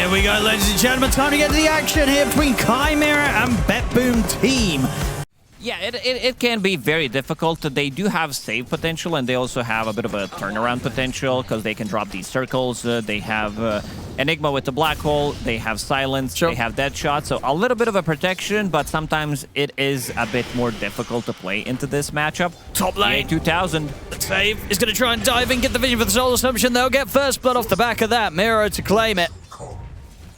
Here we go, ladies and gentlemen. Time to get to the action here between Chimera and BETBOOM team. Yeah, it can be very difficult. They do have save potential, and they also have a bit of a turnaround potential because they can drop these circles. They have Enigma with the black hole. They have silence. Sure. They have dead shot. So a little bit of a protection, but sometimes it is a bit more difficult to play into this matchup. Top lane. 2000. The save is going to try and dive in, get the vision for the soul assumption. They'll get first blood off the back of that. Miro to claim it.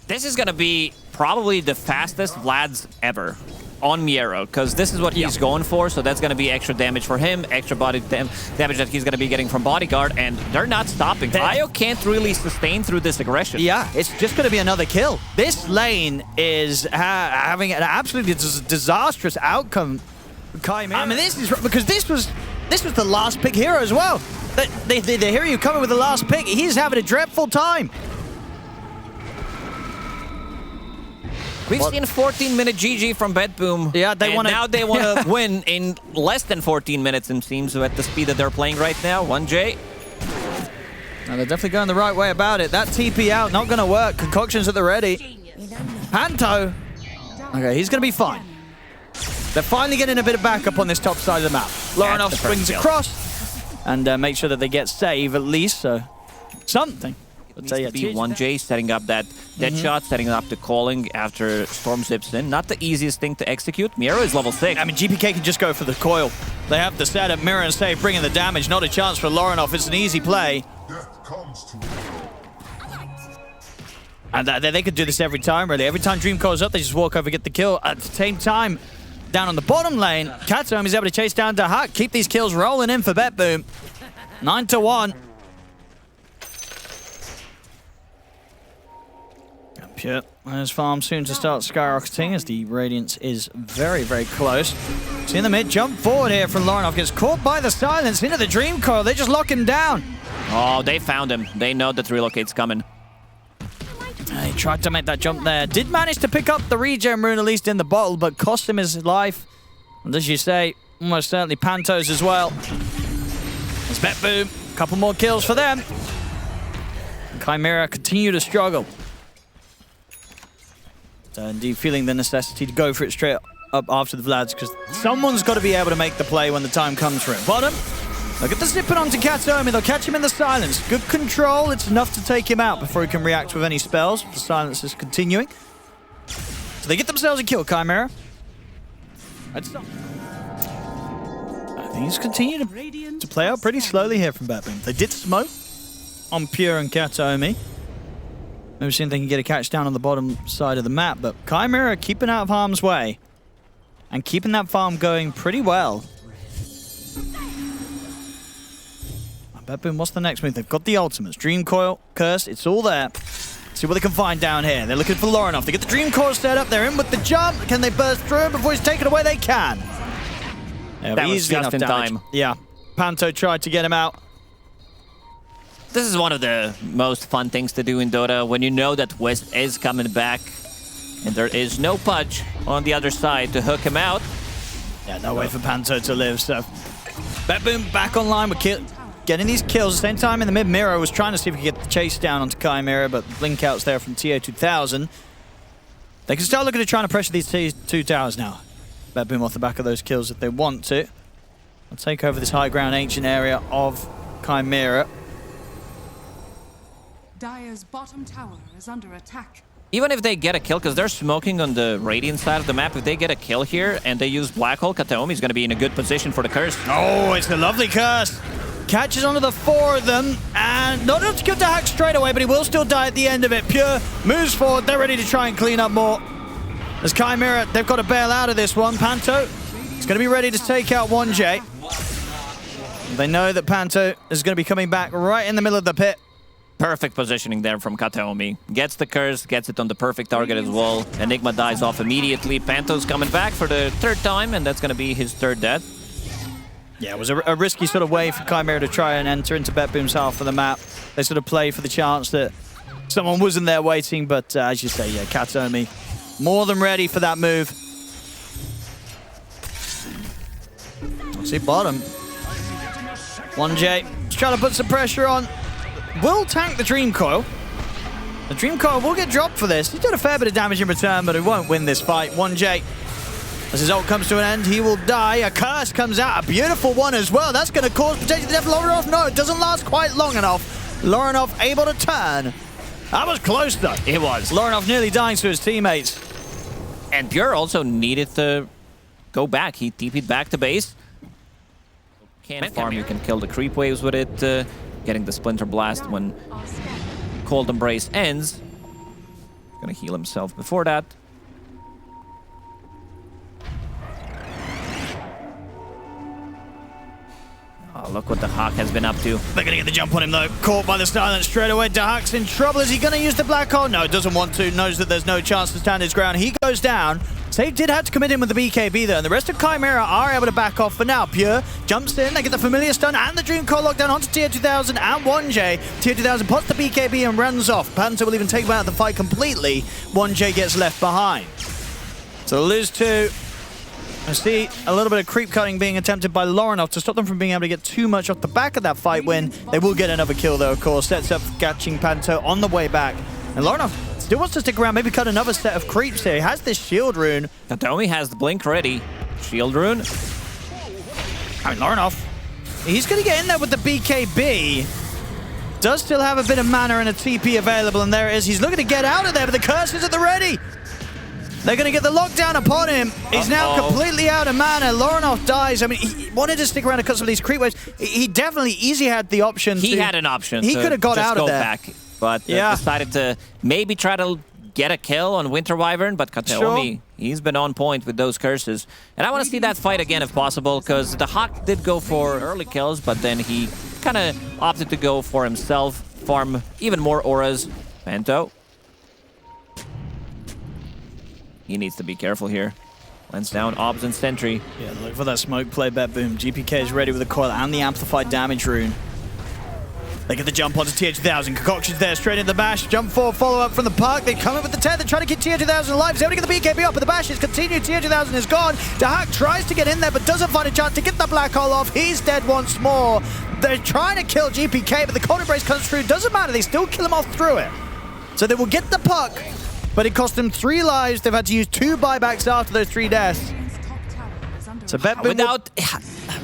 This is going to be probably the fastest Vlad's ever on Miero, because this is what he's going for, so that's going to be extra damage for him, extra body damage that he's going to be getting from Bodyguard, and they're not stopping. Io can't really sustain through this aggression. Yeah, it's just going to be another kill. This lane is having an absolutely disastrous outcome. Chimera. I mean, this is because this was the last pick hero as well. The hero you coming with the last pick, he's having a dreadful time. We've seen 14-minute GG from BETBOOM. Yeah, now they want to win in less than 14 minutes, it seems, at the speed that they're playing right now. 1J. Now they're definitely going the right way about it. That TP out, not going to work. Concoctions at the ready. Panto. Okay, he's going to be fine. They're finally getting a bit of backup on this top side of the map. Larinov swings across and make sure that they get save at least, so something. Needs to be 1J setting up that dead shot, setting up the calling after Storm zips in. Not the easiest thing to execute. Miero is level 6. I mean, GPK can just go for the coil. They have the setup, mirror and save, bringing the damage. Not a chance for Larinov. It's an easy play. And they could do this every time, really. Every time Dream calls up, they just walk over, get the kill. At the same time, down on the bottom lane, Katom is able to chase down Dahak, keep these kills rolling in for BETBOOM. 9-1. Pure. There's farm soon to start skyrocketing as the Radiance is very, very close. See in the mid, jump forward here from Larinov. Gets caught by the silence into the Dream Coil. They just lock him down. Oh, they found him. They know that relocate's coming. He tried to make that jump there. Did manage to pick up the regen rune, at least in the bottle, but cost him his life. And as you say, almost certainly Pantos as well. It's BETBOOM. A couple more kills for them. And Chimera continue to struggle. Indeed, feeling the necessity to go for it straight up after the Vlads, because someone's got to be able to make the play when the time comes for it. Bottom, look at the zipping onto Katomi. They'll catch him in the silence. Good control. It's enough to take him out before he can react with any spells. The silence is continuing. So they get themselves a kill, Chimera. Things continue to play out pretty slowly here from BETBOOM. They did smoke on Pure and Katomi. Maybe seeing if they can get a catch down on the bottom side of the map, but Chimera keeping out of harm's way and keeping that farm going pretty well. BETBOOM, what's the next move? They've got the ultimates. Dream Coil, Curse, it's all there. See what they can find down here. They're looking for Larinov. They get the Dream Coil set up. They're in with the jump. Can they burst through him before he's taken away? They can. Yeah, that was just in time. Yeah, Panto tried to get him out. This is one of the most fun things to do in Dota when you know that West is coming back and there is no Pudge on the other side to hook him out. Yeah, no way for Panto to live, so BETBOOM back online with getting these kills. At the same time in the mid, Miro was trying to see if he could get the chase down onto Chimera, but blink outs there from TO2000. They can start looking at trying to pressure these two towers now. BETBOOM off the back of those kills if they want to. They'll take over this high ground ancient area of Chimera. Dire's bottom tower is under attack. Even if they get a kill, because they're smoking on the Radiant side of the map, if they get a kill here and they use Black Hole, Kataomi's going to be in a good position for the curse. Oh, it's a lovely curse. Catches onto the four of them, and not enough to kill Dahak straight away, but he will still die at the end of it. Pure moves forward. They're ready to try and clean up more. As Chimera, they've got to bail out of this one. Panto is going to be ready to take out 1J. They know that Panto is going to be coming back right in the middle of the pit. Perfect positioning there from Kataomi. Gets the curse, gets it on the perfect target as well. Enigma dies off immediately. Panto's coming back for the third time, and that's going to be his third death. Yeah, it was a risky sort of way for Chimera to try and enter into BETBOOM's half of the map. They sort of play for the chance that someone wasn't there waiting, but as you say, yeah, Kataomi more than ready for that move. See bottom. 1J, just trying to put some pressure on. Will tank the Dream Coil. The Dream Coil will get dropped for this. He's done a fair bit of damage in return, but he won't win this fight. 1J, as his ult comes to an end, he will die. A curse comes out, a beautiful one as well. That's going to cause potentially the death of Lorinov. No, it doesn't last quite long enough. Lorinov able to turn. That was close, though. It was. Lorinov nearly dying to his teammates. And Pure also needed to go back. He TP'd back to base. Can't farm, you can kill the creep waves with it. Getting the Splinter Blast when Cold Embrace ends. Gonna heal himself before that. Oh, look what the Hawk has been up to. They're going to get the jump on him, though. Caught by the silence straight away. Dahak's in trouble. Is he going to use the black hole? No, doesn't want to. Knows that there's no chance to stand his ground. He goes down. Save did have to commit him with the BKB, though, and the rest of Chimera are able to back off for now. Pure jumps in. They get the Familiar Stun and the Dream Coil lockdown onto Tier 2000 and 1J. Tier 2000 puts the BKB and runs off. Panther will even take him out of the fight completely. 1J gets left behind. So lose 2. I see a little bit of creep cutting being attempted by Lorinov to stop them from being able to get too much off the back of that fight win. They will get another kill, though, of course. Sets up catching Panto on the way back. And Lorinov still wants to stick around, maybe cut another set of creeps here. He has this shield rune. Katomi has the blink ready. Shield rune. I mean, Lorinov, he's going to get in there with the BKB. Does still have a bit of mana and a TP available, and there it is. He's looking to get out of there, but the curse is at the ready. They're going to get the lockdown upon him. He's now completely out of mana. Lorinov dies. I mean, he wanted to stick around and cut some of these creep waves. He definitely easy had the option. He had an option. He could have got out of there. Back, but decided to maybe try to get a kill on Winter Wyvern, but Kataomi, he's been on point with those curses. And I want to see that fight again if possible, because the Hawk did go for early kills, but then he kind of opted to go for himself, farm even more auras. Panto. He needs to be careful here. Lens down, Obs and Sentry. Yeah, look for that smoke play, BETBOOM. GPK is ready with the coil and the amplified damage rune. They get the jump onto TH2000. Concoction's there, straight into the bash. Jump forward, follow up from the park. They come in with the tether, trying to keep TH2000 alive. He's able to get the BKB up, but the bash is continued. TH2000 is gone. Dahak tries to get in there, but doesn't find a chance to get the black hole off. He's dead once more. They're trying to kill GPK, but the Cold Embrace comes through. Doesn't matter, they still kill him off through it. So they will get the puck. But it cost them 3 lives. They've had to use 2 buybacks after those 3 deaths. So BETBOOM without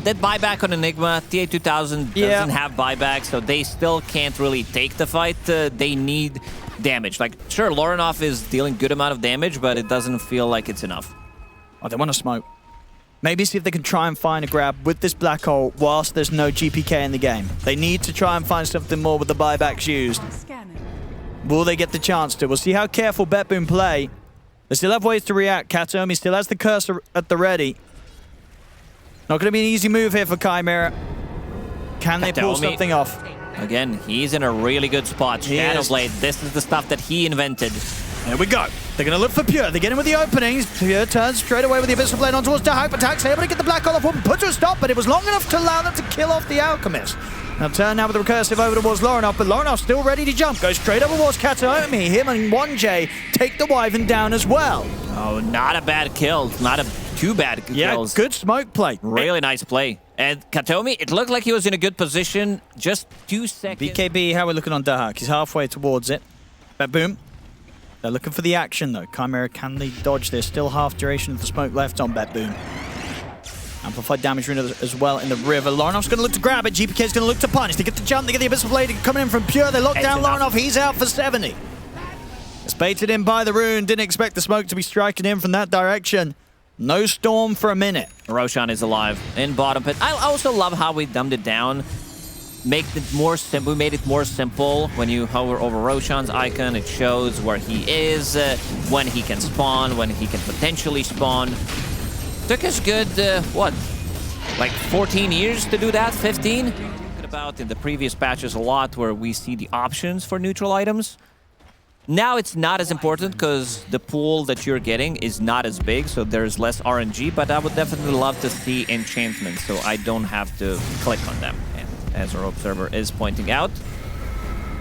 that buyback on Enigma, TA2000 doesn't have buyback, so they still can't really take the fight. They need damage. Like, sure, Lorinov is dealing good amount of damage, but it doesn't feel like it's enough. Oh, they want to smoke. Maybe see if they can try and find a grab with this black hole whilst there's no GPK in the game. They need to try and find something more with the buybacks used. Will they get the chance to? We'll see how careful BETBOOM play. They still have ways to react. Katomi still has the cursor at the ready. Not going to be an easy move here for Chimera. Can they pull something off? Again, he's in a really good spot. Shadowblade, this is the stuff that he invented. There we go. They're going to look for Pure. They get in with the openings. Pure turns straight away with the Abyssal Blade on towards Dahak, but Dahak's able to get the Black Hole off and put to a stop, but it was long enough to allow them to kill off the Alchemist. Now turn now with the recursive over towards Lorinov, but Lorinov still ready to jump. Goes straight over towards Kataomi. Him and 1J take the Wyvern down as well. Oh, not a bad kill. Not a too bad kills. Yeah, good smoke play. Really nice play. And Katomi, it looked like he was in a good position. Just 2 seconds. BKB, how we're looking on Dahak. He's halfway towards it. BETBOOM. They're looking for the action, though. Chimera, can they dodge this? Still half duration of the smoke left on BETBOOM. Amplified damage rune as well in the river. Lorinov's going to look to grab it. GPK's going to look to punish. They get the jump. They get the Abyssal Blade coming in from Pure. They lock down Lorinov. He's out for 70. It's baited in by the rune. Didn't expect the smoke to be striking in from that direction. No storm for a minute. Roshan is alive in bottom pit. I also love how we dumbed it down. Make it more simple. We made it more simple. When you hover over Roshan's icon, it shows where he is, when he can spawn, when he can potentially spawn. Took us good, what, like 14 years to do that? 15? About in the previous patches a lot where we see the options for neutral items. Now it's not as important because the pool that you're getting is not as big, so there's less RNG, but I would definitely love to see enchantments so I don't have to click on them. And as our observer is pointing out.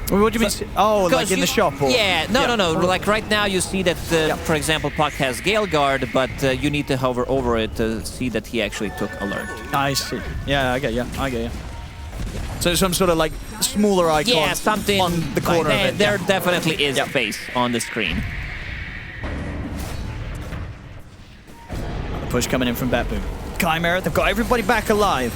What do you mean? Oh, like in the shop? Or? Yeah, no. Like right now you see that, for example, Puck has Gale Guard, but you need to hover over it to see that he actually took alert. I see. Yeah, I get you. So some sort of like smaller icon Yeah, something on the corner of it. There definitely is Yep. space on the screen. The push coming in from BETBOOM. Chimera, they've got everybody back alive.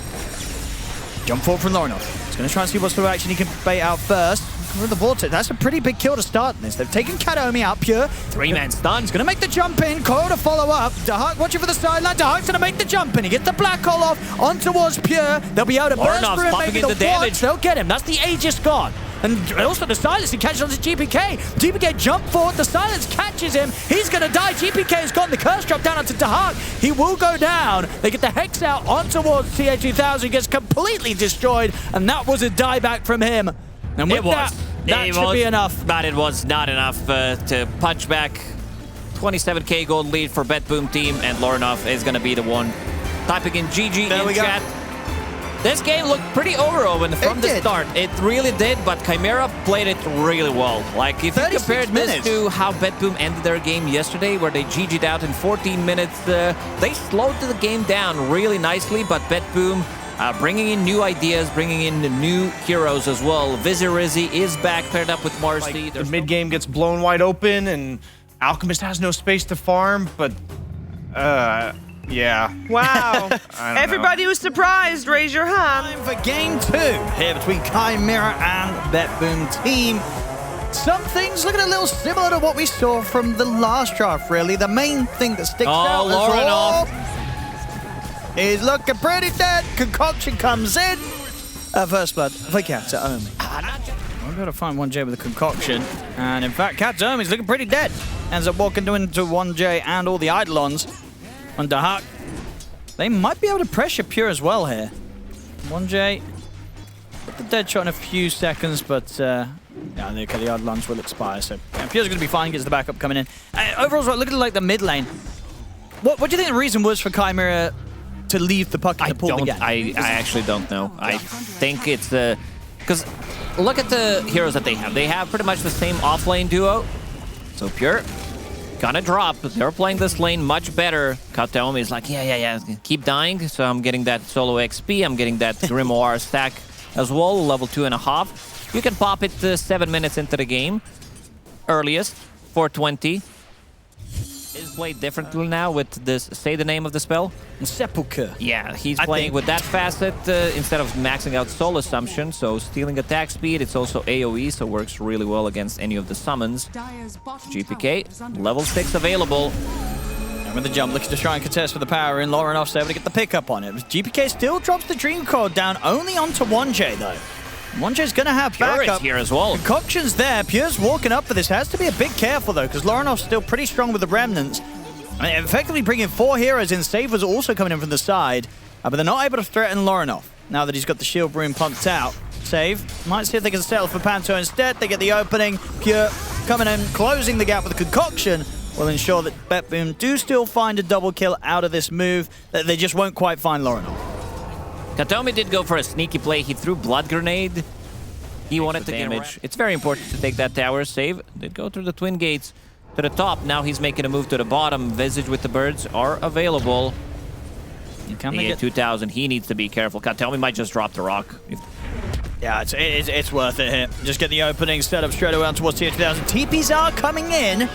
Jump forward from Lorinov. He's going to try and see what sort of action he can bait out first. With the vortex, that's a pretty big kill to start this. They've taken Kataomi out, Pure. 3-man stun. He's going to make the jump in. Coil to follow up. Dahak watching for the sideline. Dahak's going to make the jump in. He gets the black hole off on towards Pure. They'll be able to burst Lorinov's through it, popping maybe in the the damage. watch. They'll get him. That's the Aegis gone. And also the silence, he catches onto GPK. GPK jump forward, the silence catches him. He's going to die. GPK has gotten the curse drop down onto Dahak. He will go down. They get the Hex out on towards TA2000. He gets completely destroyed. And that was a dieback from him. And with that should be enough. But it was not enough to punch back. 27k gold lead for BETBOOM team, and Lorinov is going to be the one typing in GG in chat. This game looked pretty over-open from the start. It really did, but Chimera played it really well. Like, if you compared this to how BETBOOM ended their game yesterday, where they GG'd out in 14 minutes, they slowed the game down really nicely, but BETBOOM bringing in new ideas, bringing in new heroes as well. Vizirizzi is back, paired up with Marcy. Like, the mid-game gets blown wide open, and Alchemist has no space to farm, but... yeah. Wow. Everybody was surprised. Raise your hand. Time for game 2 here between Chimera and BETBOOM team. Some things looking a little similar to what we saw from the last draft, really. The main thing that sticks out is looking pretty dead. Concoction comes in. First blood for Kataomi. I'm going to find 1J with a concoction. And in fact, Kataomi's looking pretty dead. Ends up walking into 1J and all the Eidolons. On Dahak. They might be able to pressure Pure as well here. 1J. Put the dead shot in a few seconds, but yeah, the Eidolons will expire. So yeah, Pure's going to be fine, gets the backup coming in. Overall, looking like the mid lane. What do you think the reason was for Chimera to leave the puck in the pool again? I actually don't know. I think it's the... Because look at the heroes that they have. They have pretty much the same off-lane duo. So Pure... gonna drop. They're playing this lane much better. Kataomi is like, yeah, keep dying. So I'm getting that solo XP. I'm getting that Grimoire stack as well, level 2.5. You can pop it 7 minutes into the game. Earliest, 420. Is played differently now with this, say the name of the spell? Sepulchre. Yeah, he's playing with that facet instead of maxing out Soul Assumption, so stealing attack speed. It's also AoE, so works really well against any of the summons. GPK, level 6 available. And with the jump, looking to try and contest for the power in. Lorinov's able to get the pickup on it. GPK still drops the Dream Code down only onto 1J, though. 1J's going to have backup. Here as well. Concoction's there. Pure's walking up for this. Has to be a bit careful, though, because Lorinov's still pretty strong with the Remnants. I mean, effectively bringing 4 heroes in. Save was also coming in from the side, but they're not able to threaten Lorinov now that he's got the shield broom pumped out. Save might see if they can settle for Panto instead. They get the opening. Pure coming in, closing the gap with the Concoction will ensure that BETBOOM do still find a double kill out of this move. That they just won't quite find Lorinov. Kataomi did go for a sneaky play. He threw Blood Grenade. He wanted the damage. It's very important to take that tower. Save did go through the twin gates to the top. Now he's making a move to the bottom. Visage with the birds are available. He get 2,000. He needs to be careful. Kataomi might just drop the rock. Yeah, it's worth it here. Just get the opening, set up straight away on towards Tier 2000. TPs are coming in.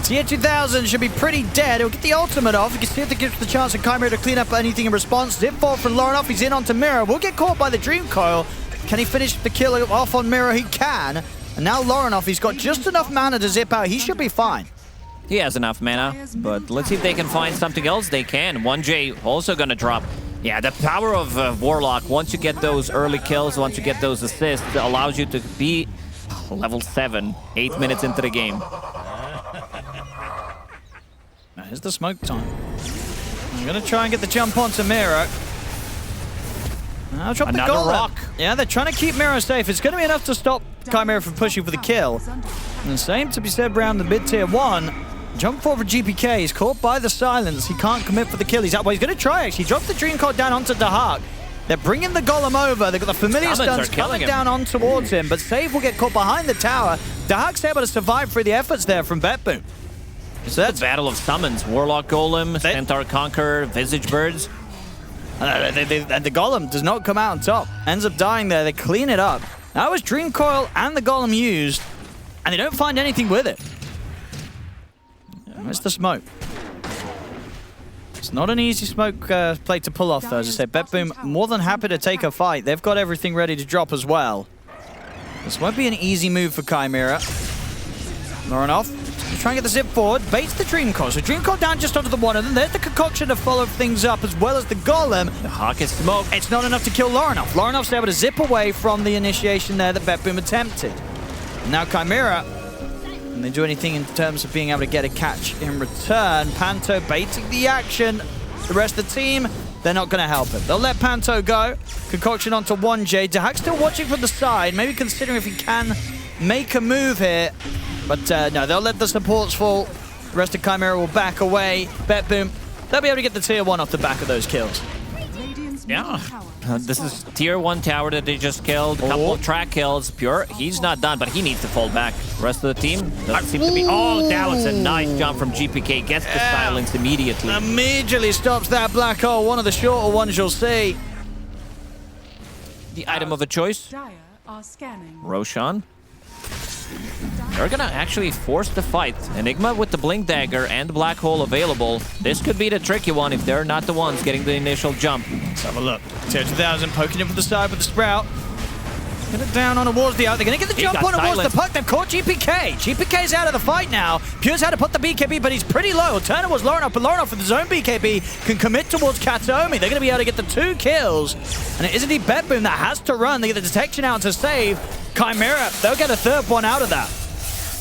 Tier 2000 should be pretty dead. He'll get the ultimate off. You can see if it gives the chance of Chimera to clean up anything in response. Zip fall from Lorinov. He's in onto Mira. Will get caught by the Dream Coil. Can he finish the kill off on Mira? He can. And now Lorinov, he's got just enough mana to zip out. He should be fine. He has enough mana, but let's see if they can find something else. They can. 1J also gonna drop. Yeah, the power of Warlock, once you get those early kills, once you get those assists, it allows you to be level 7, 8 minutes into the game. Here's the smoke time. I'm gonna try and get the jump onto Mira. I'll drop the golem. Rock. Yeah, they're trying to keep Mira safe. It's gonna be enough to stop Chimera from pushing for the kill. And the same to be said around the mid-tier 1. Jump forward for GPK. He's caught by the silence. He can't commit for the kill. He's up. Well, he's gonna try actually. He drops the Dream Code down onto Dahak. They're bringing the golem over. They've got the familiar stuns coming down on towards him, but Save will get caught behind the tower. Dahak's able to survive through the efforts there from BETBOOM. So that's Battle of Summons. Warlock Golem, Centaur Conqueror, Visage Birds. And the Golem does not come out on top. Ends up dying there. They clean it up. That was Dream Coil and the Golem used, and they don't find anything with it. Where's the smoke? It's not an easy smoke play to pull off, though. As I said, BETBOOM more than happy to take a fight. They've got everything ready to drop as well. This won't be an easy move for Chimera. Lorinov, try and get the zip forward. Baits the Dream Coil. So Dream Coil down just onto the one of them. There's the concoction to follow things up, as well as the Golem. The Hawk is smoked. It's not enough to kill Lorinov. Lorinov's able to zip away from the initiation there that BETBOOM attempted. Now Chimera, can they do anything in terms of being able to get a catch in return? Panto baiting the action. The rest of the team, they're not going to help him. They'll let Panto go. Concoction onto 1J. Dahak still watching from the side, maybe considering if he can make a move here. But no, they'll let the supports fall. The rest of Chimera will back away. BETBOOM, they'll be able to get the tier 1 off the back of those kills. Yeah. This is tier 1 tower that they just killed. A couple of track kills. Pure, he's not done, but he needs to fall back. The rest of the team doesn't seem to be... Oh, that was a nice jump from GPK. Gets the silence immediately. Immediately stops that black hole. One of the shorter ones you'll see. The item of a choice. Dire are scanning. Roshan. They're gonna actually force the fight. Enigma with the Blink Dagger and the Black Hole available. This could be the tricky one if they're not the ones getting the initial jump. Let's have a look. Tier 2000 poking it from the side with the Sprout. Get it down on towards the out. They're going to get the jump on towards the puck. They've caught GPK. GPK's out of the fight now. Pure's had to put the BKB, but he's pretty low. Turner was Lorinov, but Lorinov with his own BKB can commit towards Kataomi. They're going to be able to get the 2 kills. And it is indeed BETBOOM that has to run. They get the detection out to save. Chimera, they'll get a 3rd one out of that.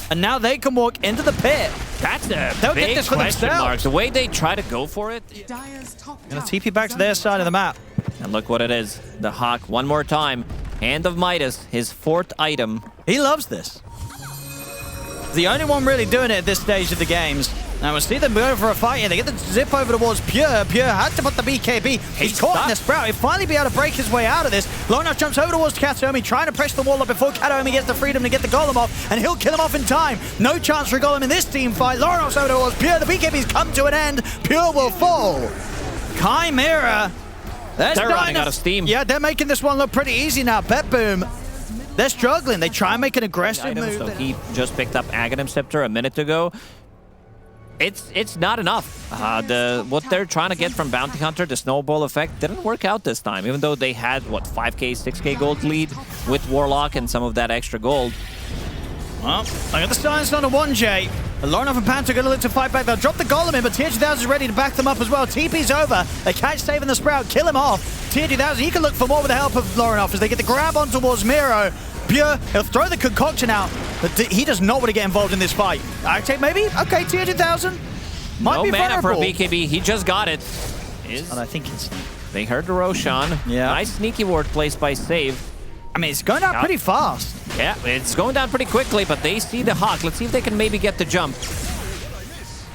And now they can walk into the pit. That's a They'll big get this for question themselves. mark. The way they try to go for it. Dire's top Gonna tower TP back is to their under side of the attack. map. And look what it is. The Hawk, one more time. Hand of Midas, his 4th item. He loves this. The only one really doing it at this stage of the games. Now we'll see them go for a fight here. They get the zip over towards Pure. Pure had to put the BKB. He's caught in the Sprout. He'll finally be able to break his way out of this. Lorinov jumps over towards Kataomi, trying to press the wall up before Kataomi gets the freedom to get the Golem off, and he'll kill him off in time. No chance for a Golem in this team fight. Lorinov's over towards Pure. The BKB's come to an end. Pure will fall. Chimera. They're running out of steam. Yeah, they're making this one look pretty easy now. BETBOOM, they're struggling. They try and make an aggressive move. So he just picked up Aghanim Scepter a minute ago. It's not enough. What they're trying to get from Bounty Hunter, the snowball effect, didn't work out this time. Even though they had, what, 5k, 6k gold lead with Warlock and some of that extra gold. Well, I got the silence on a 1J. Lorinov and Panto are going to look to fight back. They'll drop the Golem in, but Tier 2000 is ready to back them up as well. TP's over. They catch saving the Sprout, kill him off. Tier 2000, he can look for more with the help of Lorinov as they get the grab on towards Miro. Pure, he'll throw the concoction out, but he does not want to get involved in this fight. I take maybe? Okay, Tier 2000. Might be mana for a vulnerable. BKB. He just got it. And I think it's... They heard the Roshan. Yeah. Nice sneaky ward placed by Save. I mean, it's going down pretty fast. Yeah, it's going down pretty quickly, but they see the Hawk. Let's see if they can maybe get the jump.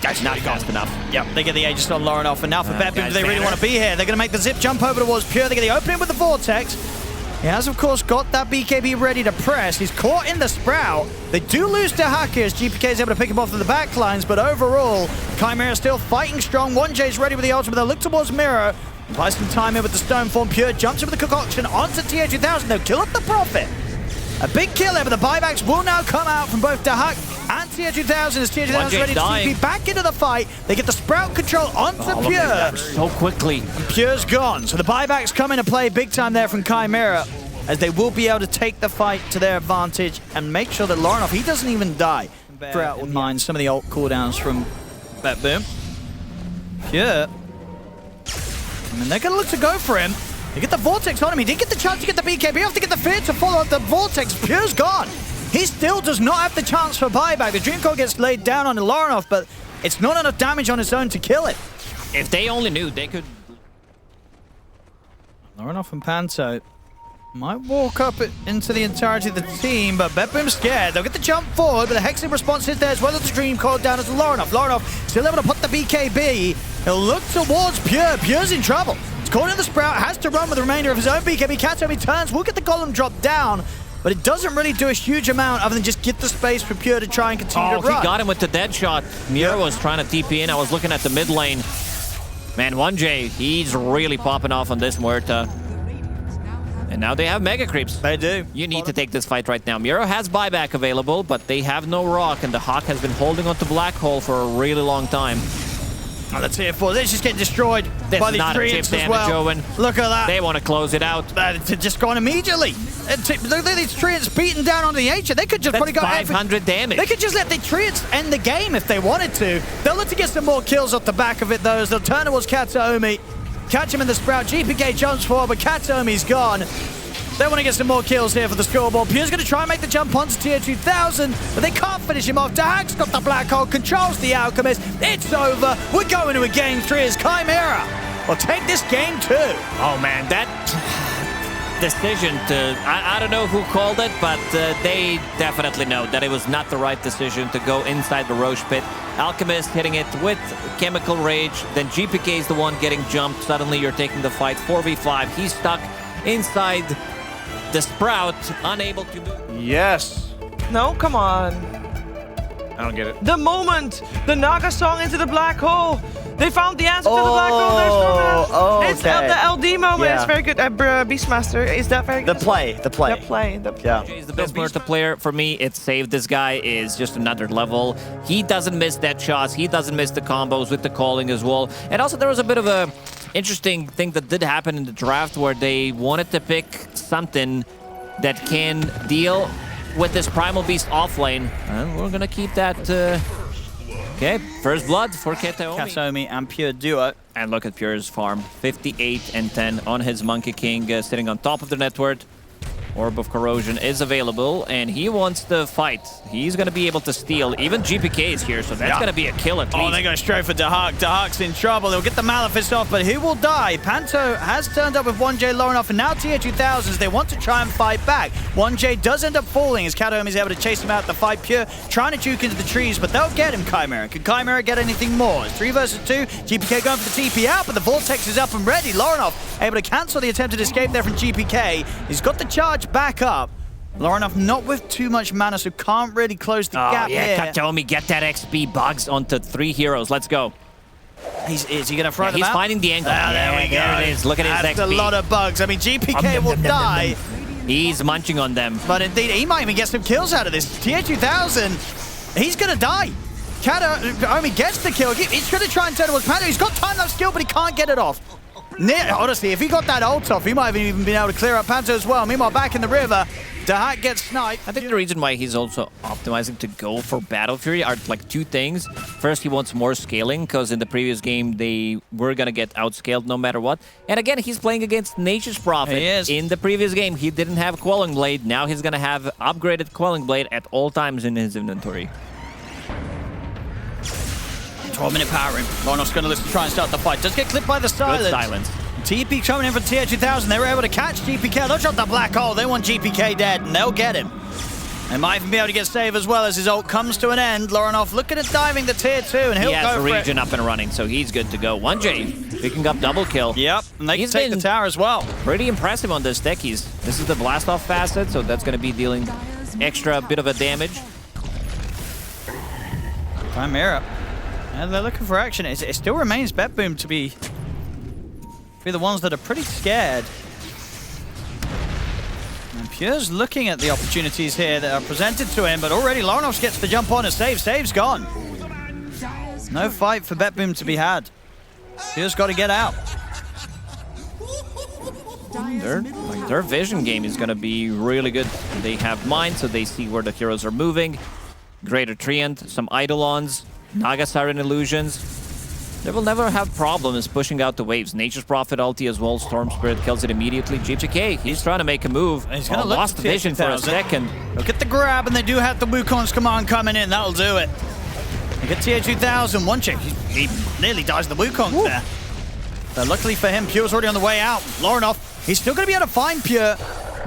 That's not fast enough. Yep, they get the Aegis on Lorinov, and now for BETBOOM, guys, they really banner. want to be here. They're going to make the zip jump over towards Pure. They get the opening with the Vortex. He has, of course, got that BKB ready to press. He's caught in the Sprout. They do lose to Haki as GPK is able to pick him off of the back lines, but overall, Chimera still fighting strong. 1J's ready with the ultimate. They'll look towards Miro. Buy some time in with the Stone Form. Pure jumps in with the concoction onto Tier 2000. They'll kill up the Prophet. A big kill there, but the buybacks will now come out from both Dahak and Tier 2000 as Tier 2000 is ready to TP back into the fight. They get the Sprout control onto Pure. So quickly. And Pure's gone. So the buybacks come into play big time there from Chimera, as they will be able to take the fight to their advantage and make sure that Lorinov, he doesn't even die. Bear in mind some of the ult cooldowns from BETBOOM. Pure. I mean, they're going to look to go for him. They get the Vortex on him. He did get the chance to get the BKB off to get the Fear to follow up the Vortex. Pure's gone. He still does not have the chance for buyback. The Dream Coil gets laid down on Lorinov, but it's not enough damage on its own to kill it. If they only knew, they could... Lorinov and Panto might walk up into the entirety of the team, but BETBOOM's scared. They'll get the jump forward, but the Hexing response is there as well as the Dream Coil down as Lorinov. Lorinov still able to put the BKB. He'll look towards Pure. Pure's in trouble. He's caught in the Sprout, has to run with the remainder of his own BKB. Kataomi turns, will get the Golem drop down, but it doesn't really do a huge amount other than just get the space for Pure to try and continue to run. He got him with the dead shot. Miro was trying to TP in. I was looking at the mid lane. Man, 1J, he's really popping off on this Muerta. And now they have Mega Creeps. They do. You need to take this fight right now. Miro has buyback available, but they have no rock, and the Hawk has been holding on to Black Hole for a really long time. Oh, the tier 4, they're just getting destroyed This by is the not a chip treants as damage, well. Owen. Look at that. They want to close it out. It's just gone immediately. Look at these treants beating down on the Ancient. They could just That's probably got 500 damage. They could just let the treants end the game if they wanted to. They'll look to get some more kills off the back of it, though, as they'll turn towards Kataomi. Catch him in the Sprout. GPK jumps forward, but Kataomi's gone. They want to get some more kills here for the scoreboard. Pure's going to try and make the jump onto tier 2000, but they can't finish him off. Dahak's got the Black Hole, controls the Alchemist. It's over. We're going to a game 3 as Chimera will take this game 2. Oh, man, that decision to... I don't know who called it, but they definitely know that it was not the right decision to go inside the Roche pit. Alchemist hitting it with Chemical Rage, then GPK is the one getting jumped. Suddenly you're taking the fight 4v5. He's stuck inside the Sprout, unable to move. Yes. No, come on. I don't get it. The moment the Naga song into the black hole, they found the answer to the black hole. There's no oh, It's okay. the LD moment. Yeah. It's very good. Beastmaster, is that very The good? play. The play. Yeah. He's the best multiplayer for me. It saved this guy is just another level. He doesn't miss that shots. He doesn't miss the combos with the calling as well. And also there was a bit of a interesting thing that did happen in the draft where they wanted to pick something that can deal with this Primal Beast offlane. And we're gonna keep that. Okay, first blood for Kataomi. Kataomi and Pure duo. And look at Pure's farm. 58 and 10 on his Monkey King, sitting on top of the network. Orb of Corrosion is available, and he wants to fight. He's going to be able to steal. Even GPK is here, so that's going to be a kill at least. Oh, they go straight for Dahak. Dahak's in trouble. They'll get the Malefice off, but who will die? Panto has turned up with 1J low enough, and now tier 2000s, they want to try and fight back. 1J does end up falling as Kataomi is able to chase him out the fight. Pure trying to juke into the trees, but they'll get him, Chimera. Can Chimera get anything more? It's 3 versus 2. GPK going for the TP out, but the Vortex is up and ready. Lorinov able to cancel the attempted escape there from GPK. He's got the charge back up. Lorinov not with too much mana, so can't really close the gap here. Kataomi, get that XP bugs onto 3 heroes. Let's go. Is he going to throw them He's out? finding the angle. There we go. There it is. Look at his That's XP. a lot of bugs. I mean, GPK will die, He's munching on them. but indeed, he might even get some kills out of this. Tier 2000, he's going to die. Kataomi gets the kill. He's going to try and turn towards Panto. He's got time-lapse skill, but he can't get it off. Honestly, if he got that ult off, he might have even been able to clear up Panto as well. Meanwhile, back in the river, Dahak gets sniped. I think the reason why he's also optimizing to go for Battle Fury are like 2 things. First, he wants more scaling, because in the previous game, they were going to get outscaled no matter what. And again, he's playing against Nature's Prophet. He is. In the previous game, he didn't have Quelling Blade. Now he's going to have upgraded Quelling Blade at all times in his inventory. 12-minute power room. Lornov's going to try and start the fight. Does get clipped by the silence. Good silence. TP coming in from tier 2000. They were able to catch GPK. They'll drop the black hole. They want GPK dead, and they'll get him. They might even be able to get save as well as his ult comes to an end. Lorinov looking at diving the tier 2, and he'll He has go the for region it. up and running, so he's good to go. 1J picking up double kill. Yep, and they can He's take the been tower as well. Pretty impressive on this deck. This is the blast off facet, so that's going to be dealing extra bit of a damage. Chimera. And they're looking for action. It still remains BETBOOM to be the ones that are pretty scared. And Pure's looking at the opportunities here that are presented to him, but already Lorinov gets the jump on a save. Save's gone. No fight for BETBOOM to be had. Pure's got to get out. Their vision game is going to be really good. They have mind, so they see where the heroes are moving. Greater Treant, some Eidolons, Naga Siren Illusions. They will never have problems pushing out the waves. Nature's Prophet ulti as well. Storm Spirit kills it immediately. GPK, he's trying to make a move. He's going to look lost the vision for a second. Look at the grab, and they do have the Wukong's command coming in. That'll do it. Look at tier 2000. 1J, he nearly dies the Wukong there. But luckily for him, Pure's already on the way out. Lorinov, he's still going to be able to find Pure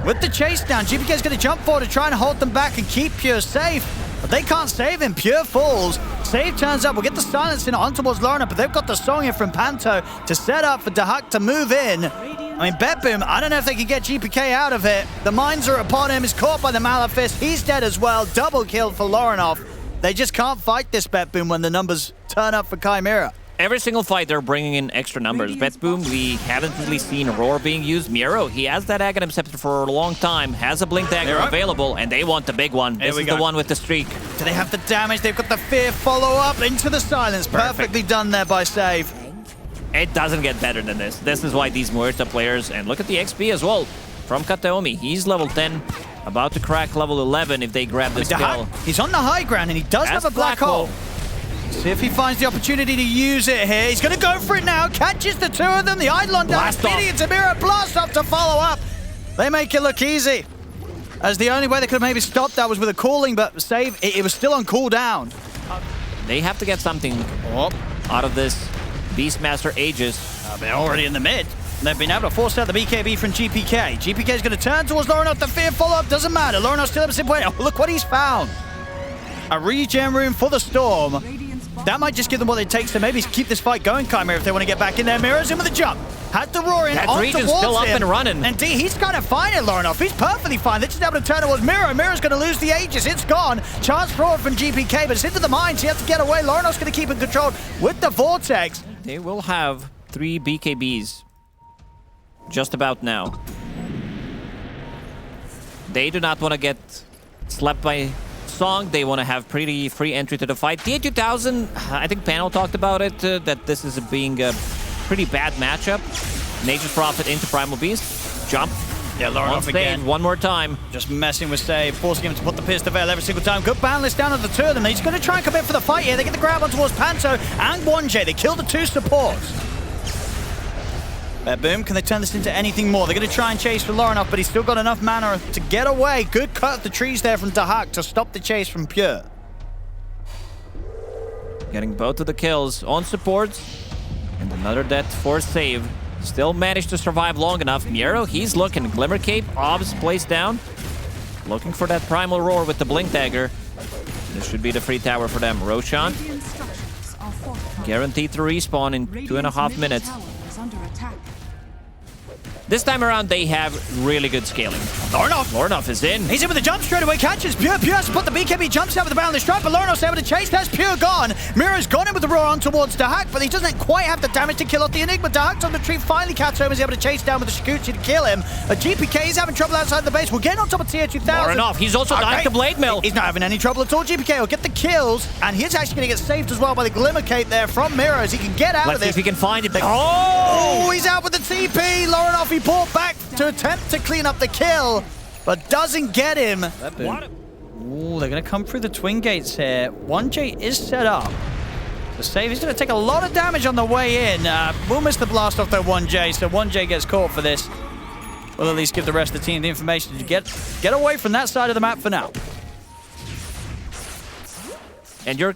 with the chase down. GPK's going to jump forward to try and hold them back and keep Pure safe. But they can't save him. Pure falls. Save turns up. We'll get the silence in on towards Lorinov, but they've got the song here from Panto to set up for Dahak to move in. I mean, BETBOOM, I don't know if they can get GPK out of it. The mines are upon him. He's caught by the Malefice. He's dead as well. Double kill for Lorinov. They just can't fight this BETBOOM when the numbers turn up for Chimera. Every single fight, they're bringing in extra numbers. BETBOOM, we haven't really seen Roar being used. Miro, he has that Aghanim Scepter for a long time, has a Blink Dagger available, and they want the big one. This is the one with the streak. Do they have the damage? They've got the Fear follow-up into the silence. Perfectly done there by Save. It doesn't get better than this. This is why these Muerta players, and look at the XP as well, from Kataomi. He's level 10, about to crack level 11 if they grab this kill. He's on the high ground, and he does have a black hole. See if he finds the opportunity to use it here. He's going to go for it now. Catches the two of them. The Eidolon down. Speedy and CHIMERA blast off to follow up. They make it look easy. As the only way they could have maybe stopped that was with a calling, but Save, it was still on cooldown. They have to get something out of this Beastmaster Aegis. They're already in the mid. They've been able to force out the BKB from GPK. GPK is going to turn towards Lorinoth. The Fear follow-up doesn't matter. Lorinoth still up at point. Oh, look what he's found. A regen room for the Storm. That might just give them what it takes to maybe keep this fight going, Chimera, if they want to get back in there. Mirrors in with a jump. Had the Roar in. That region's still up and running. And D, he's kind of fine at Lorinoff. He's perfectly fine. They're just able to turn towards Miro. Miro's going to lose the Aegis. It's gone. Chance forward from GPK, but it's into the mines. He has to get away. Lorinoff's going to keep it controlled with the Vortex. They will have 3 BKBs just about now. They do not want to get slapped by Song. They want to have pretty free entry to the fight. DA2000, I think Panel talked about it, that this is being a pretty bad matchup. Nature's Prophet into Primal Beast. Jump. Yeah, Lorinoff again. One more time. Just messing with Save, forcing him to put the Pierce to Veil every single time. Good balance down on the two of them. He's going to try and commit for the fight here. They get the grab on towards Panto and 1J. They kill the 2 supports. BETBOOM, can they turn this into anything more? They're going to try and chase for Lorinoff, but he's still got enough mana to get away. Good cut of the trees there from Dahak to stop the chase from Pure. Getting both of the kills on supports. And another death for Save. Still managed to survive long enough. Miro, he's looking. Glimmer Cape, Obs placed down. Looking for that Primal Roar with the Blink Dagger. This should be the free tower for them. Roshan, guaranteed to respawn in 2.5 minutes. This time around, they have really good scaling. Lorinoff is in. He's in with the jump straight away. Catches Pure. Pure has to put the BKB jumps out with the boundless strike, but Lorinoff's able to chase. That's Pure gone. Miro's gone in with the Roar on towards Dahak, but he doesn't quite have the damage to kill off the Enigma. Dahak's on the tree. Finally, Katoma is able to chase down with the Shikuchi to kill him. GPK is having trouble outside the base. We're getting on top of TA2000. Lorinoff, he's also dying to Blade Mill. He's not having any trouble at all. GPK will get the kills, and he's actually going to get saved as well by the Glimmer Cape there from Miro as he can get out of this. Let's see if he can find it. Oh, he's out with the TP. Lorinoff, he brought back to attempt to clean up the kill, but doesn't get him. Ooh, they're going to come through the twin gates here. 1J is set up. The save is going to take a lot of damage on the way in. We'll miss the blast off though, 1J, so 1J gets caught for this. We'll at least give the rest of the team the information to get away from that side of the map for now. And you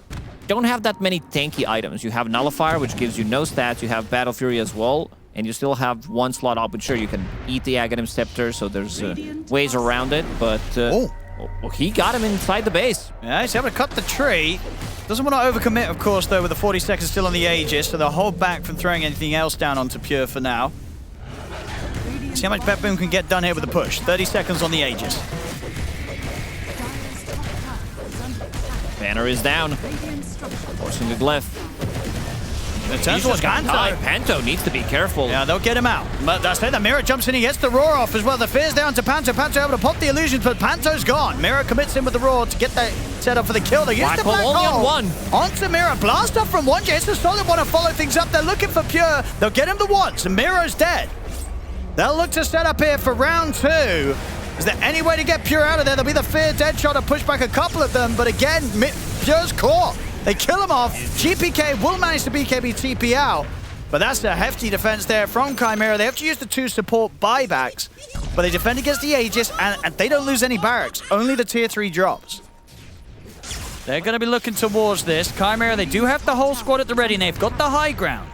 don't have that many tanky items. You have Nullifier, which gives you no stats. You have Battle Fury as well. And you still have 1 slot open. Sure, you can eat the Aghanim Scepter, so there's ways around it. But he got him inside the base. Yeah, he's able to cut the tree. Doesn't want to overcommit, of course, though, with the 40 seconds still on the Aegis, so they'll hold back from throwing anything else down onto Pure for now. See how much BETBOOM can get done here with the push. 30 seconds on the Aegis. Banner is down. Forcing the glyph. Turns towards Panto. Panto needs to be careful. Yeah, they'll get him out. But that's it. The Miro jumps in. He gets the Roar off as well. The Fear's down to Panto. Panto able to pop the illusions, but Panto's gone. Miro commits in with the Roar to get that set up for the kill. They use the black hole. Onto Miro. Blast off from 1J. It's a solid one to follow things up. They're looking for Pure. They'll get him the once, and Miro's dead. They'll look to set up here for round 2. Is there any way to get Pure out of there? There'll be the Fear dead shot to push back a couple of them, but again, Pure's caught. They kill him off. GPK will manage to BKB TP out, but that's a hefty defense there from Chimera. They have to use the 2 support buybacks, but they defend against the Aegis, and they don't lose any barracks, only the tier 3 drops. They're going to be looking towards this. Chimera, they do have the whole squad at the ready, and they've got the high ground.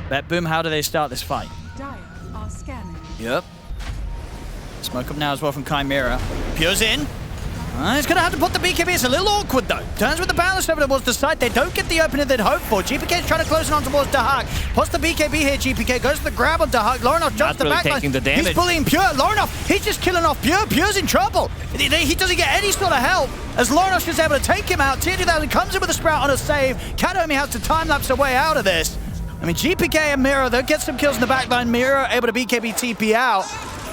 BETBOOM, how do they start this fight? Dire are scanning. Yep. Smoke up now as well from Chimera. Pure's in. He's going to have to put the BKB. It's a little awkward, though. Turns with the balance over towards the side. They don't get the opening they'd hoped for. GPK's trying to close it on towards Dahak. Puts the BKB here, GPK. Goes for the grab on Dahak. Lorinov jumps the back line. Taking the damage. He's bullying Pure. Lorinov, he's just killing off Pure. Pure's in trouble. He doesn't get any sort of help as Lorinov's just able to take him out. Tier 2000 comes in with a Sprout on a save. Kataomi has to time-lapse a way out of this. I mean, GPK and Mira, they'll get some kills in the backline. Mira able to BKB TP out.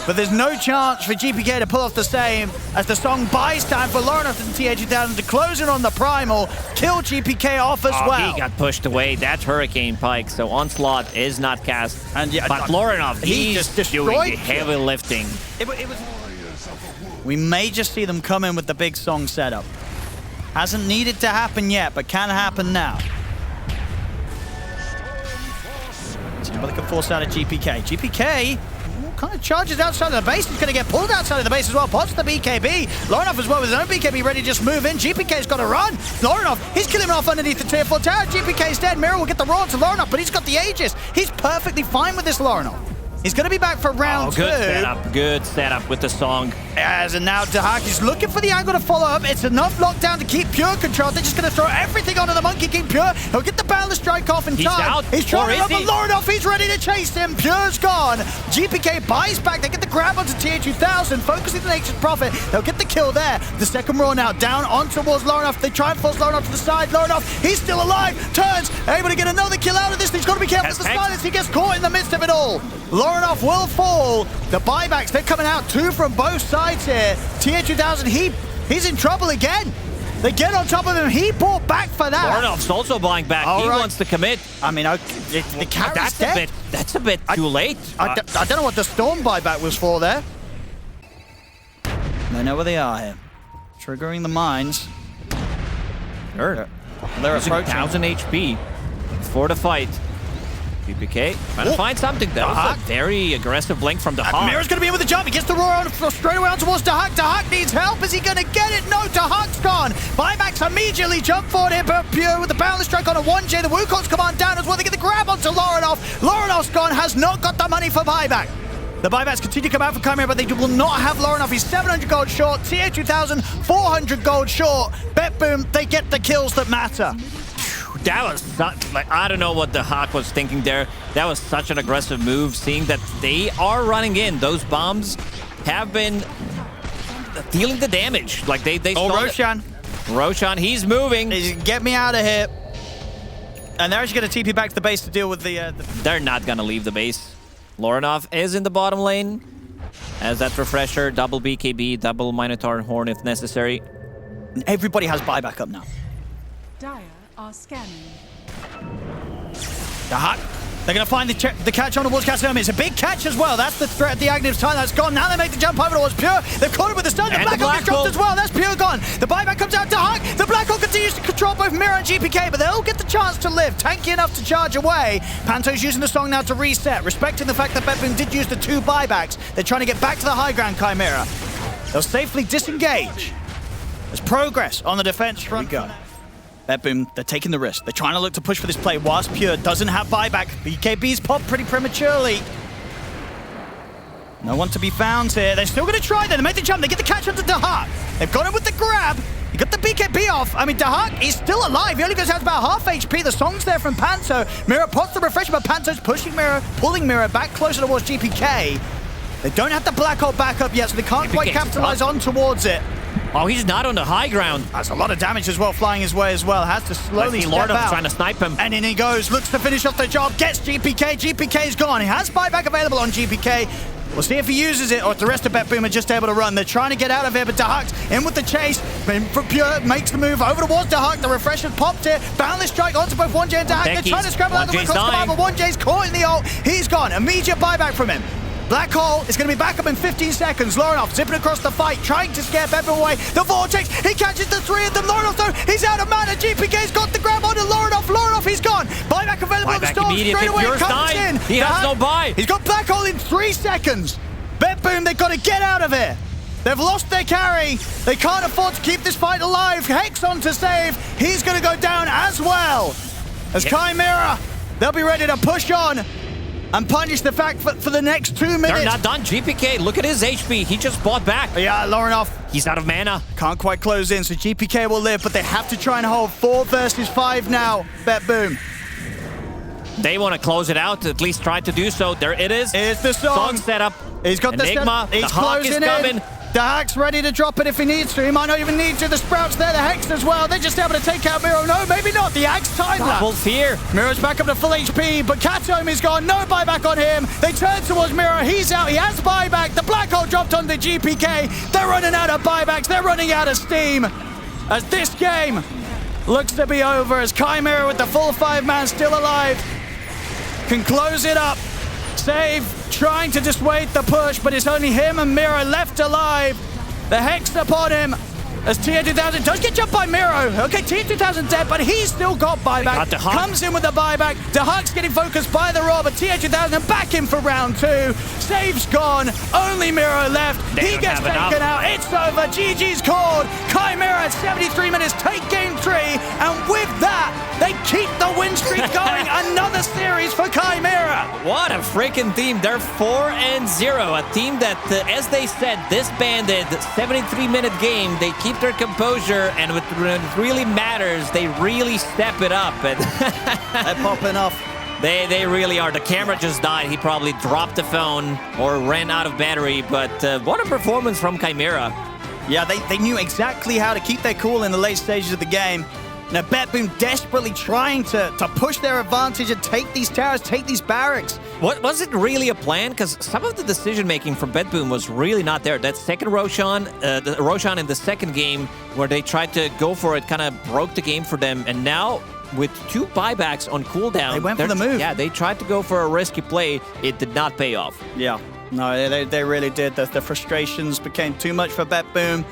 But there's no chance for GPK to pull off the same as the song buys time for Lorinov and TH2000 to close it on the Primal, kill GPK off as well. He got pushed away. That's Hurricane Pike, so Onslaught is not cast. And yeah, but Lorinov, he he's just doing the destroyed heavy lifting. We may just see them come in with the big song setup. Hasn't needed to happen yet, but can happen now. See what they can force out of GPK. GPK kind of charges outside of the base. He's going to get pulled outside of the base as well. Pots the BKB. Lorinov as well with his own BKB ready to just move in. GPK's got to run. Lorinov, he's killing him off underneath the tier 4 tower. GPK's dead. Mira will get the roar to Lorinov, but he's got the Aegis. He's perfectly fine with this Lorinov. He's going to be back for round 2. Good setup with the song. And now Dahak is looking for the angle to follow up. It's enough lockdown to keep Pure control. They're just going to throw everything onto the Monkey King. Pure, he'll get the Balance Strike off in time. Out. He's trying to run, but Lorinov, he's ready to chase him. Pure's gone. GPK buys back. They get the grab onto TH2000, focusing the Nature's Prophet. They'll get the kill there. The second roar now down on towards Lorinov. They try and force Lorinov to the side. Lorinov, he's still alive. Turns, able to get another kill out of this. He's got to be careful with the silence. He gets caught in the midst of it all. Lorinov will fall. The buybacks, they're coming out 2 from both sides here. TH2000, he's in trouble again. They get on top of him. He bought back for that. Lorinov's also buying back. He wants to commit. I mean, the carry's dead. That's a bit too late. I don't know what the Storm buyback was for there. They know where they are here. Triggering the mines. They're approaching. 1,000 HP for the fight. GPK trying to find something. That was a very aggressive blink from Dahak. Mira's going to be in with the jump. He gets the roar on straight away on towards Dahak. Dahak needs help. Is he going to get it? No, Dahak's gone. Buybacks immediately jump forward here, but Pure with the balance strike on a 1J. The Wukong's come on down as well. They get the grab onto Lorinov. Lorinov's gone, has not got the money for buyback. The buybacks continue to come out for Chimera, but they will not have Lorinov. He's 700 gold short. TH2000, 400 gold short. BETBOOM, they get the kills that matter. That was such, like, I don't know what the Hawk was thinking there. That was such an aggressive move, seeing that they are running in. Those bombs have been dealing the damage. Like, they Roshan. Roshan, he's moving. Get me out of here. And they're actually going to TP back to the base to deal with the... They're not going to leave the base. Lorinov is in the bottom lane. As that refresher, double BKB, double Minotaur Horn if necessary. Everybody has buyback up now. Dire are scanning. Dahak. They're going to find the catch on towards Kataomi. It's a big catch as well. That's the threat at the Agniv's time. That's gone. Now they make the jump over towards Pure. They've caught him with the stun. The Black Hole gets dropped as well. That's Pure gone. The buyback comes out to Dahak. The Black Hole continues to control both Mira and GPK, but they'll get the chance to live. Tanky enough to charge away. Panto's using the song now to reset, respecting the fact that BETBOOM did use the 2 buybacks. They're trying to get back to the high ground, Chimera. They'll safely disengage. There's progress on the defense front. Here we go. BETBOOM, they're taking the risk. They're trying to look to push for this play whilst Pure doesn't have buyback. BKB's popped pretty prematurely. No one to be found here. They're still going to try there. They make the jump. They get the catch onto Dahak. They've got him with the grab. He got the BKB off. I mean, Dahak is still alive. He only goes out about half HP. The song's there from Panto. Mira pots the refresher, but Panto's pushing Mira, pulling Mira back closer towards GPK. They don't have the Black Hole back up yet, so they can't quite capitalize on towards it. Oh, he's not on the high ground. That's a lot of damage as well, flying his way as well. Has to slowly step out. Trying to snipe him. And in he goes, looks to finish off the job, gets GPK. GPK's gone. He has buyback available on GPK. We'll see if he uses it or if the rest of BETBOOM are just able to run. They're trying to get out of here, but Dahak's in with the chase. Pure makes the move over towards Dahak. The refresher popped it. Boundless strike onto both 1J and Dahak. They're trying to scramble out the Lacoste command, but 1J's caught in the ult. He's gone. Immediate buyback from him. Black Hole is going to be back up in 15 seconds. Lorinov zipping across the fight, trying to scare BETBOOM away. The Vortex, he catches the 3 of them. Lorinov, though, he's out of mana. GPK's got the grab onto Lorinov. Lorinov, he's gone. Buyback available on the storm. Straight away, it comes in. He has no buy. He's got Black Hole in 3 seconds. BETBOOM, they've got to get out of here. They've lost their carry. They can't afford to keep this fight alive. Hex on to save. He's going to go down as well. As Chimera, they'll be ready to push on. and punish the fact for the next 2 minutes. They're not done. GPK, look at his HP. He just bought back. Yeah, Laurenov He's out of mana. can't quite close in, so GPK will live, but they have to try and hold 4 versus 5 now. BETBOOM. They want to close it out, at least try to do so. There it is. Here's the song. Song setup. He's got Enigma. the The He's Hawk is closing coming. in. The Hack's ready to drop it if he needs to. He might not even need to. The Sprout's there, the Hex as well. They're just able to take out Miro. No, maybe not. The Axe time Double lapse. fear. Miro's back up to full HP, but Katomi's gone. No buyback on him. They turn towards Miro. He's out. He has buyback. The Black Hole dropped on the GPK. They're running out of buybacks. They're running out of steam. As this game looks to be over, as Chimera with the full 5-man still alive can close it up. Save trying to dissuade the push, but it's only him and Miro left alive. The Hex upon him as TN2000 does get jumped by Miro. Okay, TN2000 dead, but he's still got buyback. Got the Hawk. Comes in with the buyback. The Hawk's getting focused by the Raw, but TN2000 back in for round 2. Save's gone. Only Miro left. They He don't gets have taken enough. out. It's over. GG's called. Chimera at 73 minutes take game 3, and with that, they keep the win streak going. Another series for Chimera. What a freaking team. They're 4-0. A team that, as they said, disbanded 73-minute game. They keep their composure, and when it really matters, they really step it up. And They're popping off. They really are. The camera just died. He probably dropped the phone or ran out of battery, but what a performance from Chimera. Yeah, they knew exactly how to keep their cool in the late stages of the game. Now, BETBOOM desperately trying to push their advantage and take these towers, take these barracks. What was it really a plan? Because some of the decision-making from BETBOOM was really not there. That second Roshan, the Roshan in the second game, where they tried to go for it, kind of broke the game for them. And now, with 2 buybacks on cooldown, They went for the move. Yeah, they tried to go for a risky play. It did not pay off. Yeah, no, they really did. The frustrations became too much for BETBOOM.